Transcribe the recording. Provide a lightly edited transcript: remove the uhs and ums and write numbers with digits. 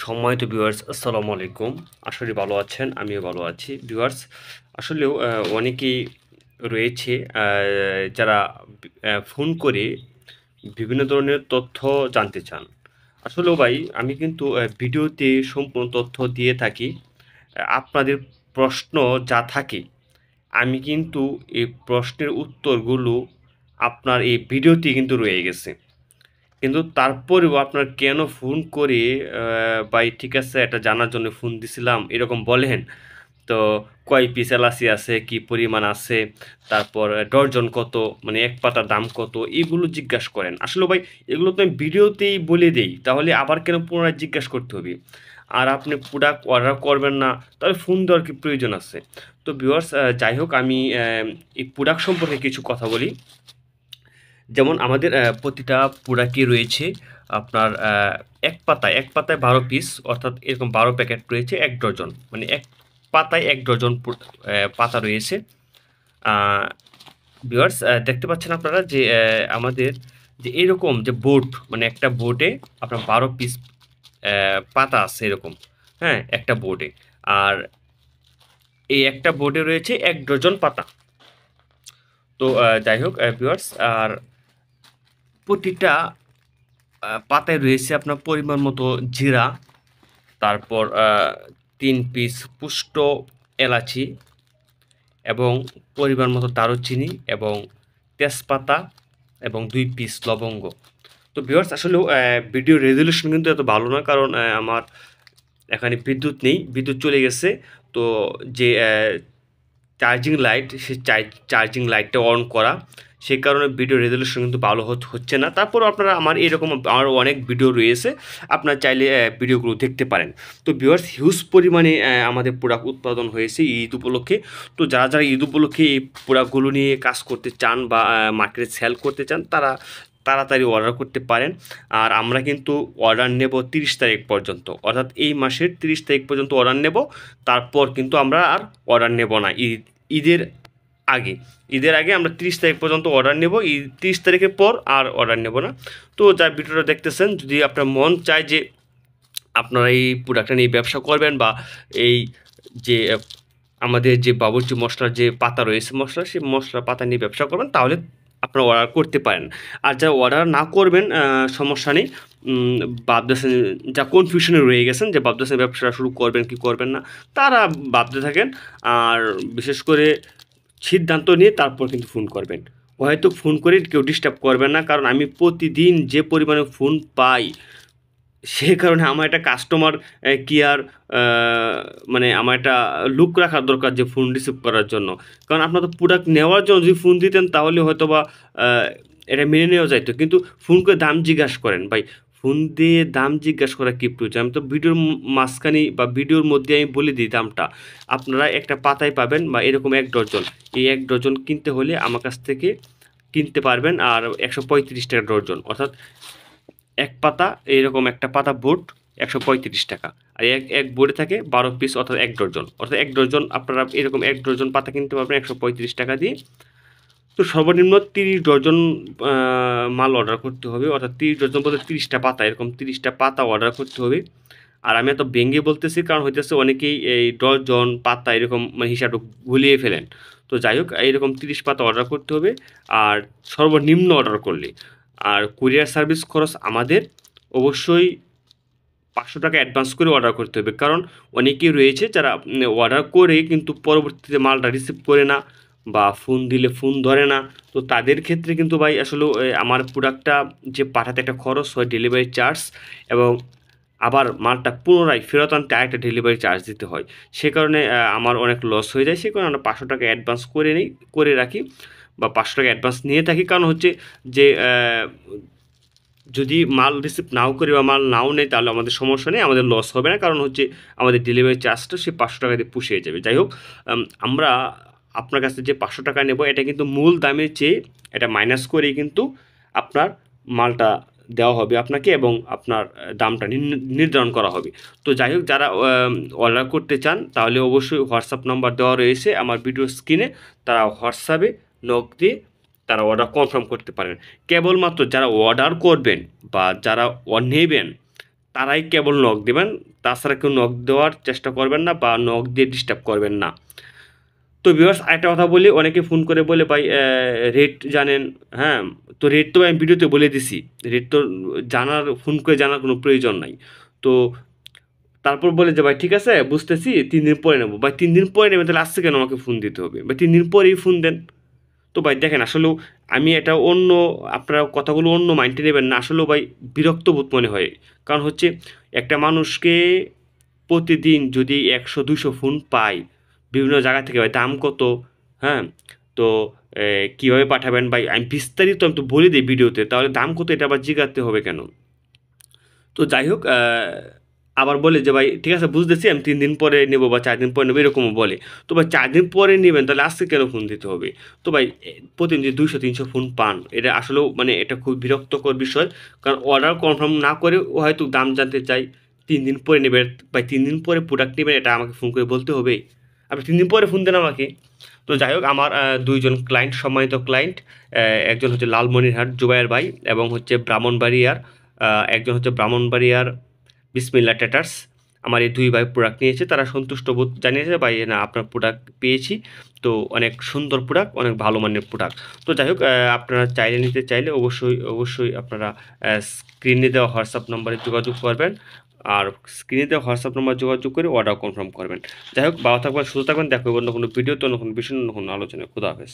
সম্মানিত ভিউয়ার্স আসসালামু আলাইকুম। আশা করি ভালো আছেন, আমিও ভালো আছি। ভিউয়ার্স আসলেও অনেকেই রয়েছে যারা ফোন করে বিভিন্ন ধরনের তথ্য জানতে চান। আসলেও ভাই আমি কিন্তু ভিডিওতে সম্পূর্ণ তথ্য দিয়ে থাকি। আপনাদের প্রশ্ন যা থাকে আমি কিন্তু এই প্রশ্নের উত্তরগুলো আপনার এই ভিডিওতে কিন্তু রয়ে গেছে। কিন্তু তারপরেও আপনার কেন ফোন করে ভাই ঠিক আছে এটা জানার জন্য ফোন দিছিলাম এরকম বলেন। তো কয় পিস এলাচি আছে, কি পরিমাণ আছে, তারপর ডর্জন কত, মানে এক পাতার দাম কত, এগুলো জিজ্ঞাসা করেন। আসলে ভাই এগুলো তো আমি ভিডিওতেই বলে দেই, তাহলে আবার কেন পুনরায় জিজ্ঞাসা করতে হবে? আর আপনি প্রোডাক্ট অর্ডার করবেন না, তাহলে ফোন দেওয়ার কি প্রয়োজন আছে? তো ভিউয়ার্স যাই হোক আমি এই প্রোডাক্ট সম্পর্কে কিছু কথা বলি। যেমন আমাদের প্রতিটা প্রোডাক্টই রয়েছে আপনার এক পাতায় ১২ পিস, অর্থাৎ এরকম ১২ প্যাকেট রয়েছে ১ ডজন। মানে এক পাতায় ১ ডজন পাতা রয়েছে। আ ভিউয়ার্স দেখতে পাচ্ছেন আপনারা যে আমাদের যে এরকম যে বোর্ড, মানে একটা বোর্ডে আপনার ১২ পিস পাতা আছে এরকম, হ্যাঁ? একটা বোর্ডে। আর এই একটা বোর্ডে রয়েছে ১ ডজন পাতা। তো যাই হোক ভিউয়ার্স আর প্রতিটা পাতায় রয়েছে আপনার পরিমাণ মতো জিরা, তারপর ৩ পিস পুষ্ট এলাচি এবং পরিমাণ মতো দারুচিনি এবং তেজপাতা এবং ২ পিস লবঙ্গ। তো ভিউয়ার্স আসলেও ভিডিও রেজোলিউশন কিন্তু এত ভালো না, কারণ আমার এখানে বিদ্যুৎ নেই, বিদ্যুৎ চলে গেছে। তো যে চার্জিং লাইট, সেই চার্জিং লাইটটা অন করা। সে কারণে ভিডিও রেজোলিউশন কিন্তু ভালো হচ্ছে না। তারপরও আপনারা আমার এরকম আরও অনেক ভিডিও রয়েছে। আপনারা চাইলে ভিডিওগুলো দেখতে পারেন। তো ভিউয়ার্স হিউজ পরিমাণে আমাদের প্রোডাক্ট উৎপাদন হয়েছে ঈদ উপলক্ষে। তো যারা ঈদ উপলক্ষে এই প্রোডাক্টগুলো নিয়ে কাজ করতে চান বা মার্কেটে সেল করতে চান, তারা তাড়াতাড়ি অর্ডার করতে পারেন। আর আমরা কিন্তু অর্ডার নেব ৩০ তারিখ পর্যন্ত। অর্থাৎ এই মাসের ৩০ তারিখ পর্যন্ত অর্ডার নেব। তারপর কিন্তু আমরা আর অর্ডার নেব না ঈদের আগে। ঈদের আগে আমরা ৩০ তারিখ পর্যন্ত অর্ডার নেব। ৩০ তারিখের পর আর অর্ডার নেব না। তো যা ভিডিওটা দেখতেছেন, যদি আপনার মন চায় যে আপনারা এই প্রোডাক্টটা নিয়ে ব্যবসা করবেন বা এই যে আমাদের যে বাবুর্চি মশলার যে পাতা রয়েছে মশলা, সেই মশলার পাতা নিয়ে ব্যবসা করবেন, তাহলে আপনারা অর্ডার করতে পারেন। আর যারা অর্ডার না করবেন সমস্যা নেই। ভাবতেছেন, যা কনফিউশনে রয়ে গেছেন যে ভাবতেছেন ব্যবসা শুরু করবেন কি করবেন না, তারা ভাবতে থাকেন। আর বিশেষ করে সিদ্ধান্ত নিয়ে তারপর কিন্তু ফোন করবেন। হয়তো ফোন করে কেউ ডিস্টার্ব করবেন না, কারণ আমি প্রতিদিন যে পরিমাণে ফোন পাই, সে কারণে আমার একটা কাস্টমার কেয়ার মানে আমার একটা লুক রাখা দরকার যে ফোন রিসিভ করার জন্য। কারণ আপনার তো প্রোডাক্ট নেওয়ার জন্য যদি ফোন দিতেন, তাহলে হয়তোবা এটা মেনে নেওয়া যাইত। কিন্তু ফোন করে দাম জিজ্ঞাসা করেন। ভাই ফোন দিয়ে দাম জিজ্ঞাসা করা কি প্রয়োজন? আমি তো ভিডিওর মাঝখানে বা ভিডিওর মধ্যে আমি বলে দিই দামটা। আপনারা একটা পাতায় পাবেন বা এরকম ১ ডজন। এই ১ ডজন কিনতে হলে আমার কাছ থেকে কিনতে পারবেন আর ৳১৩৫ ডর্জন। অর্থাৎ এক পাতা, এইরকম একটা পাতা বোর্ড ৳১৩৫। আর এক বোর্ডে থাকে ১২ পিস, অর্থাৎ ১ ডর্জন। অর্থাৎ ১ ডর্জন আপনারা এরকম ১ ডর্জন পাতা কিনতে পারবেন ৳১৩৫ দিয়ে। তো সর্বনিম্ন ৩০ ডর্জন আ মাল অর্ডার করতে হবে। অর্থাৎ ৩০ ডর্জন বলতে ৩০ টা পাতা, এরকম ৩০ টা পাতা অর্ডার করতে হবে। আর আমি এত ভেঙে বলতেছি কারণ হইতেছে অনেকেই এই ডর্জন, পাতা এরকম মানে হিসাবটা গুলিয়ে ফেলেন। তো যাই হোক এরকম ৩০ পাতা অর্ডার করতে হবে আর সর্বনিম্ন অর্ডার করলে। আর কুরিয়ার সার্ভিস খরচ আমাদের অবশ্যই ৳৫০০ অ্যাডভান্স করে অর্ডার করতে হবে। কারণ অনেকেই রয়েছে যারা অর্ডার করে কিন্তু পরবর্তীতে মালটা রিসিভ করে না বা ফোন দিলে ফোন ধরে না। তো তাদের ক্ষেত্রে কিন্তু ভাই আসলেও আমার প্রোডাক্টটা যে পাঠাতে একটা খরচ হয়, ডেলিভারি চার্জ, এবং আবার মালটা পুনরায় ফেরত আনতে আরেকটা ডেলিভারি চার্জ দিতে হয়। সে কারণে আমার অনেক লস হয়ে যায়। সে কারণে আমরা ৳৫০০ অ্যাডভান্স করে রাখি বা ৳৫০০ অ্যাডভান্স নিয়ে থাকি। কারণ হচ্ছে যে যদি মাল রিসিভ নাও করি বা মাল নাও নেই, তাহলে আমাদের সমস্যা নেই, আমাদের লস হবে না। কারণ হচ্ছে আমাদের ডেলিভারি চার্জটা সে ৳৫০০ দিয়ে পুষিয়ে যাবে। যাই হোক আমরা আপনার কাছে যে ৳৫০০ নেব, এটা কিন্তু মূল দামের চেয়ে এটা মাইনাস করেই কিন্তু আপনার মালটা দেওয়া হবে আপনাকে, এবং আপনার দামটা নির্ধারণ করা হবে। তো যাই হোক যারা অর্ডার করতে চান, তাহলে অবশ্যই হোয়াটসঅ্যাপ নাম্বার দেওয়া রয়েছে আমার ভিডিওর স্ক্রিনে। তারা হোয়াটসঅ্যাপে নক দিয়ে তারা অর্ডার কনফার্ম করতে পারেন। কেবলমাত্র যারা অর্ডার করবেন বা যারা নেবেন, তারাই কেবল নক দেবেন, তাছাড়া কেউ নক দেওয়ার চেষ্টা করবেন না বা নক দিয়ে ডিস্টার্ব করবেন না। তো ভিউয়ার্স আরেকটা কথা বলি, অনেকে ফোন করে বলে ভাই রেট জানেন, হ্যাঁ? তো রেট তো আমি ভিডিওতে বলে দিছি। রেট তো ফোন করে জানার কোনো প্রয়োজন নাই। তো তারপর বলে যে, "ভাই ঠিক আছে বুঝতেছি ৩ দিন পরে নেব।" ভাই ৩ দিন পরে নেবেন তাহলে আজকে কেন আমাকে ফোন দিতে হবে? ভাই ৩ দিন পরেই ফোন দেন। তো ভাই দেখেন আসলেও আমি এটা অন্য আপনারা কথাগুলো অন্য মাইন্ডে নেবেন না। আসলেও ভাই বিরক্ত বোধ মনে হয়। কারণ হচ্ছে একটা মানুষকে প্রতিদিন যদি ১০০-২০০ ফোন পায় বিভিন্ন জায়গা থেকে ভাই দাম কত? হ্যাঁ? তো কিভাবে পাঠাবেন ভাই আমি বিস্তারিত আমি তো বলে দেই ভিডিওতে। তাহলে দাম কত এটা আবার জিজ্ঞাসতে হবে কেন? তো যাই হোক আবার বলে যে, "ভাই ঠিক আছে বুঝতেছি আমি ৩ দিন পরে নেব বা ৪ দিন পরে নেব" এরকমও বলে। তো ভাই ৪ দিন পরে নিবেন তাহলে আজকে কেন ফোন দিতে হবে? তো ভাই প্রতিদিন যদি ২০০-৩০০ ফোন পান এটা আসলেও মানে এটা খুব বিরক্তকর বিষয়। কারণ অর্ডার কনফার্ম না করেও হয়তো দাম জানতে চায়। ৩ দিন পরে নেবেন, ভাই ৩ দিন পরে প্রোডাক্ট নিবেন এটা আমাকে ফোন করে বলতে হবে? আপনি ৩ দিন পরে ফোন দেন আমাকে। তো যাই হোক আমার ২ জন ক্লায়েন্ট সম্মানিত ক্লায়েন্ট একজন হচ্ছে লালমনিরহাট জুবায়ের ভাই এবং হচ্ছে ব্রাহ্মণবাড়িয়ার একজন হচ্ছে ব্রাহ্মণবাড়িয়ার বিসমিল্লাহ ট্রেডার্স। আমার এই ২ ভাই প্রোডাক্ট নিয়েছে। তারা সন্তুষ্ট বোধ জানিয়েছে, "ভাই না আপনার প্রোডাক্ট পেয়েছি। তো অনেক সুন্দর প্রোডাক্ট, অনেক ভালো মানের প্রোডাক্ট।" তো যাই হোক আপনারা চাইলে নিতে চাইলে অবশ্যই আপনারা স্ক্রিনে দেওয়া হোয়াটসঅ্যাপ নম্বরে যোগাযোগ করবেন। আর স্ক্রিনে দেওয়া হোয়াটসঅ্যাপ নম্বরে যোগাযোগ করে অর্ডার কনফার্ম করবেন। যাই হোক ভালো থাকবেন, সুস্থ থাকবেন। দেখা হবে অন্য কোনো ভিডিওতে, অন্য কোনো বিষয়, অন্য কোনো আলোচনায়। খোদা হাফেজ।